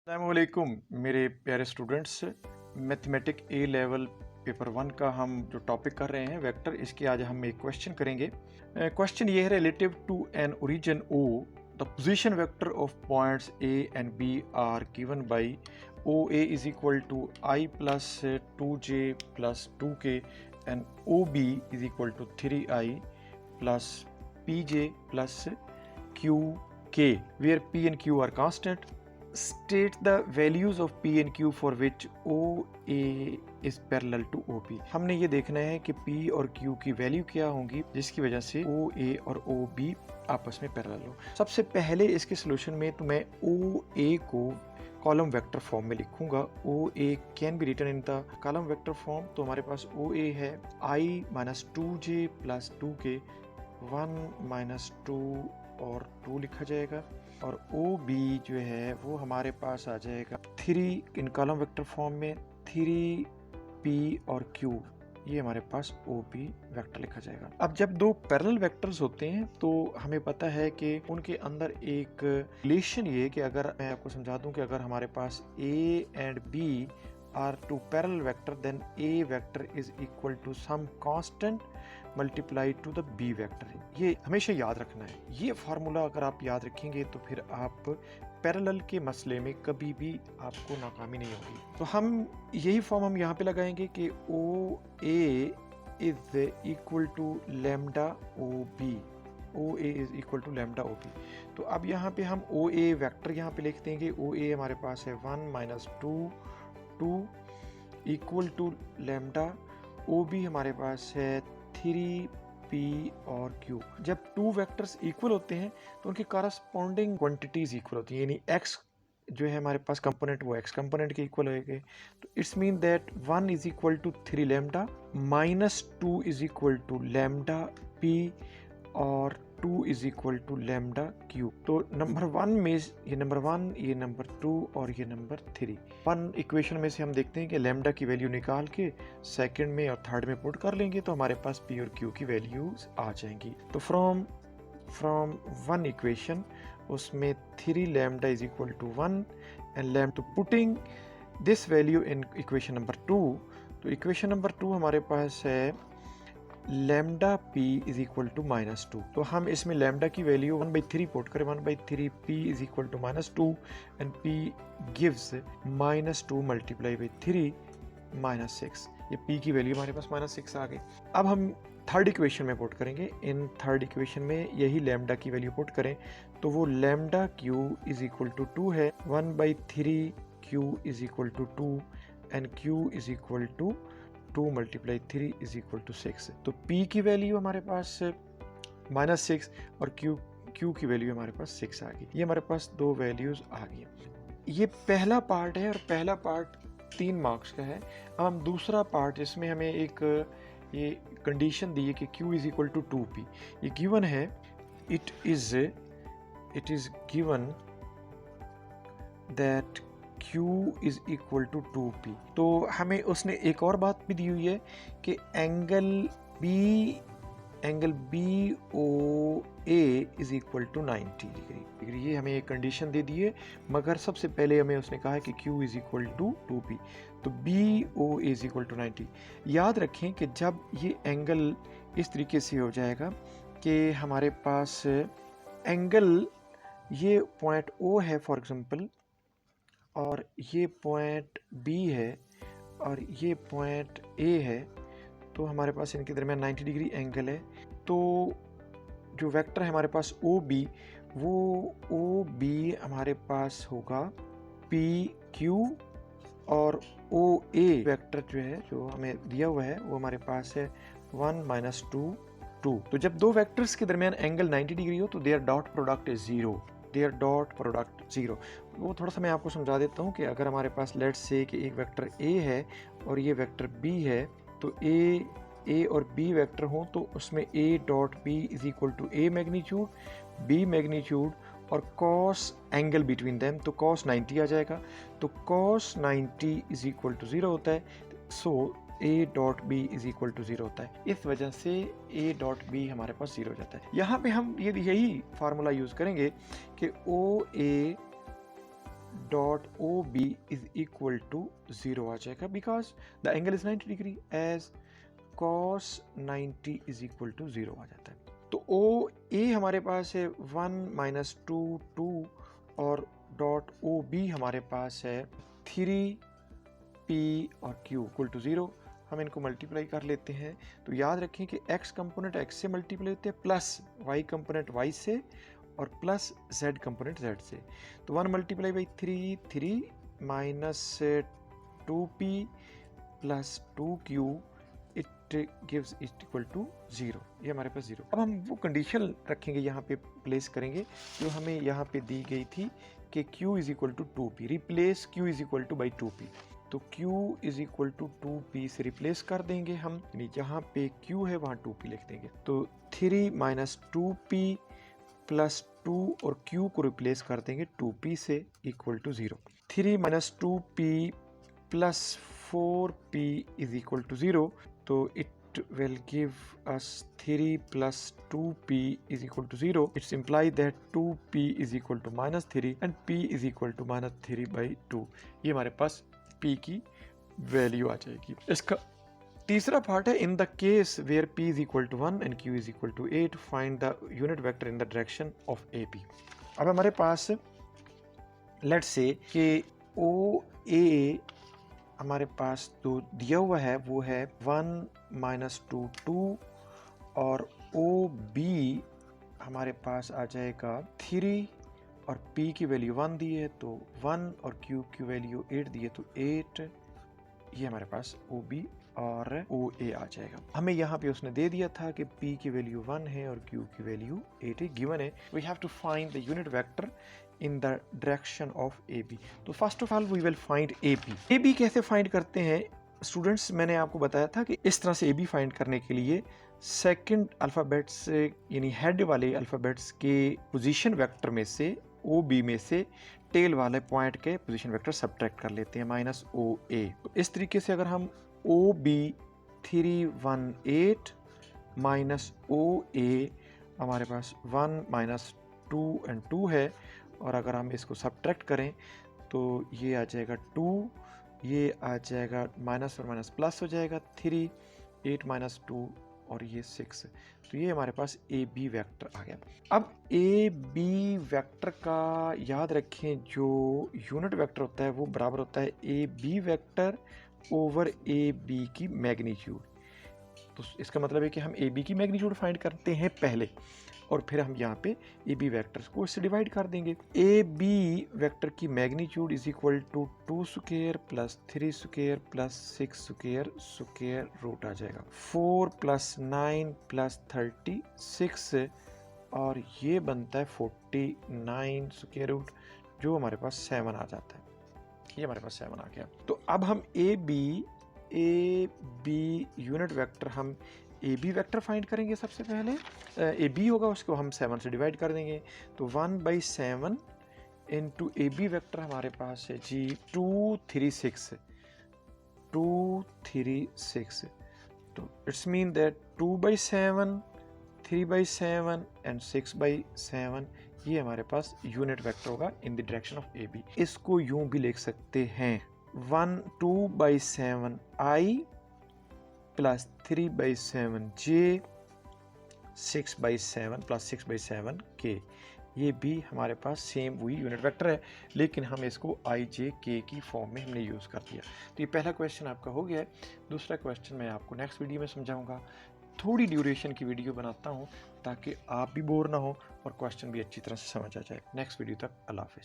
अस्सलामुअलैकुम मेरे प्यारे स्टूडेंट्स। मैथमेटिक ए लेवल पेपर 1 का हम जो टॉपिक कर रहे हैं वेक्टर, इसके आज हम एक क्वेश्चन करेंगे। क्वेश्चन ये है, relative to an origin O the position vector of points A and B are given by O A is equal to i plus 2j plus 2k and O B is equal to 3i plus pj plus qk where p and q are constant. State the values of P and Q for which OA is parallel to OP. हमने ये देखना है कि P और Q की value क्या होंगी जिसकी वजह से OA और OB आपस में पैरेलल हो। सबसे पहले इसके सोल्यूशन में तो मैं OA को कॉलम वेक्टर फॉर्म में लिखूंगा। OA can be written in the column vector form. तो हमारे पास OA है I minus 2j plus 2k 1 minus 2 और 2 लिखा जाएगा, और OB जो है वो हमारे पास आ जाएगा 3 इन कॉलम वेक्टर फॉर्म में 3P और Q, ये हमारे पास OB वेक्टर लिखा जाएगा। अब जब दो पैरेलल वेक्टर्स होते हैं तो हमें पता है कि उनके अंदर एक रिलेशन ये कि अगर मैं आपको समझा दूं कि अगर हमारे पास A and B are two parallel vector then A vector is equal to some constant multiplied to the B vector। ये हमेशा याद रखना है। ये फार्मूला अगर आप याद रखेंगे तो फिर आप पैरेलल के मसले में कभी भी आपको नाकामी नहीं होगी। तो हम यही फॉर्म हम यहाँ पे लगाएंगे कि OA is equal to lambda OB। OA is equal to lambda OB। तो अब यहाँ पे हम OA वेक्टर यहाँ पे लिख देंगे। OA हमारे पास है 1 minus 2 equal to lambda. OB हमारे पास है 3P और Q। जब टू वेक्टर्स इक्वल होते हैं तो उनकी कॉरस्पॉन्डिंग क्वांटिटीज इक्वल होती हैं, यानी x जो है हमारे पास कंपोनेंट वो x कंपोनेंट के इक्वल होएंगे। तो it's mean that 1 is equal to 3 lambda minus 2 is equal to lambda P और 2 is equal to lambda Q। तो नंबर 1 में ये नंबर 1, ये नंबर 2 और ये नंबर 3। 1 इक्वेशन में से हम देखते हैं कि लैम्डा की वैल्यू निकाल के सेकंड में और थर्ड में पुट कर लेंगे तो हमारे पास P और Q की वैल्यूज आ जाएंगी। तो फ्रॉम 1 इक्वेशन उसमें 3 lambda is equal to 1 and lambda, तो putting this value in equation number 2। तो इक्वेशन नंबर 2 हमारे पास है lambda P is equal to minus 2। तो हम इसमें लैम्डा की वैल्यू 1/3 पुट करें, 1/3 P is equal to minus 2 and P gives minus 2 multiply by 3 minus 6। ये P की वैल्यू हमारे पास माइनस 6 आ गई। अब हम थर्ड इक्वेशन में पुट करेंगे। इन थर्ड इक्वेशन में यही लैम्डा की वैल्यू पुट करें तो वो lambda Q is equal to 2 है, 1/3 Q is equal to 2 and Q is equal to 2 multiply 3 is equal to 6। तो P की वैल्यू हमारे पास माइनस 6 और Q की वैल्यू हमारे पास 6 आ गई। ये हमारे पास दो वैल्यूज आ गई। ये पहला पार्ट है और पहला पार्ट 3 मार्क्स का है। अब हम दूसरा पार्ट, जिसमें हमें एक ये कंडीशन दी है कि Q is equal to 2P। ये गिवन है, it is given that Q is equal to 2P। तो हमें उसने एक और बात भी दी हुई है कि angle BOA is equal to 90 degree. ये हमें एक कंडीशन दे दी है, मगर सबसे पहले हमें उसने कहा है कि Q is equal to 2P। तो BOA इज इक्वल टू 90। याद रखें कि जब ये एंगल इस तरीके से हो जाएगा कि हमारे पास एंगल, ये पॉइंट O है फॉर एग्जांपल, और ये पॉइंट B है और ये पॉइंट A है, तो हमारे पास इनके दरमियान 90 डिग्री एंगल है। तो जो वेक्टर है हमारे पास OB, वो OB हमारे पास होगा PQ, और OA वेक्टर जो है जो हमें दिया हुआ है वो हमारे पास है 1 माइनस 2 2। तो जब दो वेक्टर्स के दरमियान एंगल 90 डिग्री हो तो their dot product is 0। Their dot product 0। वो थोड़ा सा मैं आपको समझा देता हूँ कि अगर हमारे पास लेट्स से कि एक वेक्टर A है और ये वेक्टर B है, तो A और B वेक्टर हो तो उसमें A dot B is equal to A magnitude, B magnitude और cos एंगल बिटवीन देम, तो cos 90 आ जाएगा। तो cos 90 इज इक्वल टू 0 होता है। So A dot B is equal to 0 होता है। इस वजह से A डॉट B हमारे पास 0 हो जाता है। यहाँ पे हम यही फार्मूला यूज करेंगे कि dot O B is equal to 0 आ जाएगा, because the angle is 90 degree, as cos 90 is equal to 0 आ जाता है। तो ओ ए हमारे पास है 1 माइनस 2 2 और डॉट ओ बी हमारे पास है 3 P और Q इक्वल टू 0। हम इनको मल्टीप्लाई कर लेते हैं। तो याद रखें कि x कंपोनेंट x से मल्टीप्लाई होते हैं, प्लस y कंपोनेंट y से और प्लस z कंपोनेंट z से। तो 1 multiply by 3 minus 2p plus 2q it gives it equal to 0। ये हमारे पास 0। अब हम वो कंडीशन रखेंगे, यहाँ पे प्लेस करेंगे जो हमें यहाँ पे दी गई थी कि q is equal to 2p, replace q is equal to by 2p। तो q is equal to 2p से रिप्लेस कर देंगे हम, यानी जहाँ पे q है वहाँ 2p लिख देंगे। तो 3 माइनस 2p प्लस 2 और q को रिप्लेस कर देंगे 2p से equal to 0। 3 minus 2p plus 4p is equal to 0। तो it will give us 3 plus 2p is equal to 0. It's implied that 2p is equal to minus 3 and p is equal to minus 3 by 2. ये हमारे पास p की value आ जाएगी। इसका तीसरा part है, in the case where p is equal to 1 and q is equal to 8, find the unit vector in the direction of AP. अब हमारे पास let's say कि OA हमारे पास तो दिया हुआ है वो है 1 माइनस 2 2 और ओ बी हमारे पास आ जाएगा 3 और P की वैल्यू 1 दी है तो 1 और Q की वैल्यू 8 दी है तो 8। ये हमारे पास ओ बी और ओ ए आ जाएगा। हमें यहाँ पे उसने दे दिया था कि P की वैल्यू 1 है और Q की वैल्यू 8 है, गिवन है। We have to find the unit vector in the direction of AB. तो first of all we will find AB। AB कैसे फाइंड करते हैं स्टूडेंट्स? मैंने आपको बताया था कि इस तरह से AB फाइंड करने के लिए सेकंड अल्फ़ाबेट्स यानी हेड वाले अल्फ़ाबेट्स के पोजीशन वेक्टर में से OB में से टेल वाले पॉइंट के पोजीशन वेक्टर सब्ट्रैक्ट कर लेते हैं, माइनस OA। तो इस तरीके से अगर हम OB 318 माइनस OA हमारे पास 1 माइनस 2 एंड 2 है, और अगर हम इसको सब्ट्रैक्ट करें तो ये आ जाएगा 2, ये आ जाएगा माइनस और माइनस प्लस हो जाएगा 3, 8 माइनस 2 और ये 6। तो ये हमारे पास ए बी वेक्टर आ गया। अब ए बी वेक्टर का याद रखें जो यूनिट वेक्टर होता है वो बराबर होता है A B vector over A B की मैग्नीट्यूड। तो इसका मतलब है कि हम ए बी की मैग्नीट्यूड फाइंड करते हैं पहले और फिर हम यहाँ पे ए बी वैक्टर्स को इससे डिवाइड कर देंगे। ए बी वैक्टर की magnitude is equal to 2 square plus 3 square plus 6 square square root आ जाएगा। 4 प्लस 9 प्लस 36 और ये बनता है 49 स्क्वायर रूट, जो हमारे पास 7 आ जाता है। ये हमारे पास 7 आ गया। तो अब हम ए बी यूनिट वेक्टर हम ए बी वेक्टर फाइंड करेंगे। सबसे पहले ए बी होगा उसको हम 7 से डिवाइड कर देंगे। तो 1/7 इंटू ए बी वेक्टर हमारे पास है जी 236। तो इट्स मीन दैट 2/7 3/7 एंड 6/7 ये हमारे पास यूनिट वेक्टर होगा in the direction of A B. इसको यूं भी लिख सकते हैं 2/7 I plus 3/7 J 6/7 plus 6/7 K। ये भी हमारे पास सेम वही यूनिट वेक्टर है, लेकिन हम इसको I J K की फॉर्म में हमने यूज़ कर दिया। तो ये पहला क्वेश्चन आपका हो गया है। दूसरा क्वेश्चन मैं आपको नेक्स्ट वीडियो में समझाऊंगा। थोड़ी ड्यूरेशन की वीडियो बनाता हूँ ताकि आप भी बोर ना हो और क्वेश्चन भी अच्छी तरह से समझ आ जाए। नेक्स्ट वीडियो तक अल्लाह हाफिज़।